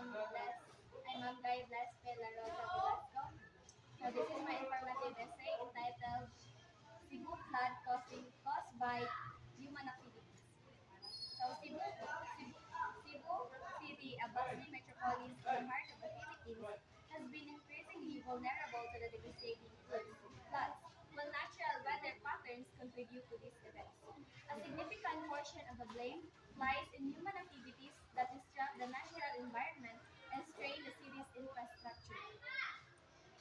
I'm Guy Blas Pela Rosa Velasco. So this is my informative essay entitled Cebu flood caused by human activities. So Cebu City, a bustling metropolis in the heart of the Philippines, has been increasingly vulnerable to the devastating floods, while natural weather patterns contribute to these events. A significant portion of the blame lies in human activities that disrupt the natural environment and strain the city's infrastructure.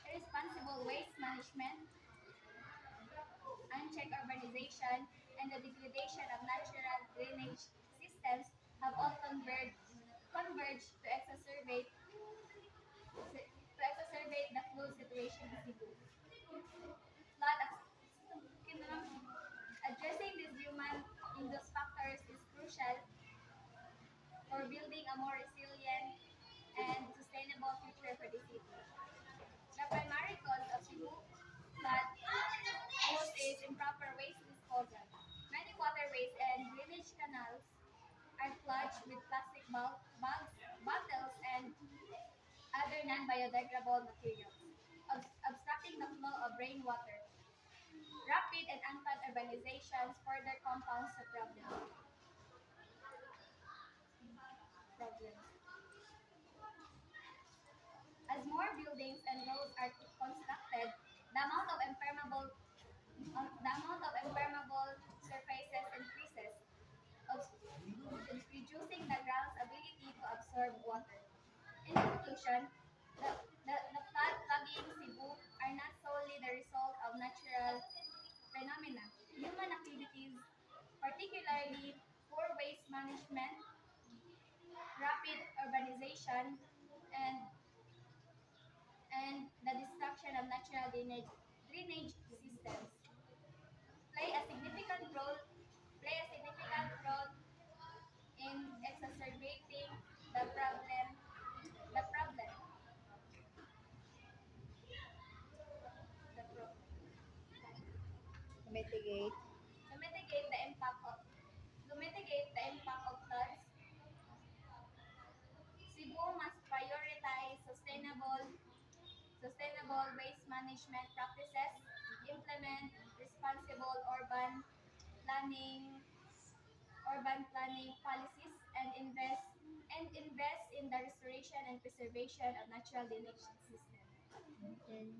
Irresponsible waste management, unchecked urbanization, and the degradation of natural drainage systems have all converged to exacerbate the flood situation in Cebu. Flood addressing these human-induced factors is crucial for building a more resilient and sustainable future for the city. The primary cause of Cebu flood woes is improper waste disposal. Many waterways and drainage canals are clogged with plastic bags, bottles, and other non-biodegradable materials, obstructing the flow of rainwater. Rapid and unplanned urbanizations further compounds the problems. As more buildings and roads are constructed, the amount of impermeable surfaces increases, obs- reducing the ground's ability to absorb water. In conclusion, the flooding Cebu are not solely the result of natural phenomena. Human activities, particularly poor waste management, rapid urbanization, and, and the destruction of natural drainage systems, play a significant role play a significant role in exacerbating the problem the problem the problem. Mitigate. To mitigate the impact of floods, Cebu must prioritize sustainable waste management practices, implement responsible planning urban planning policies, and invest in the restoration and preservation of natural drainage systems. Okay.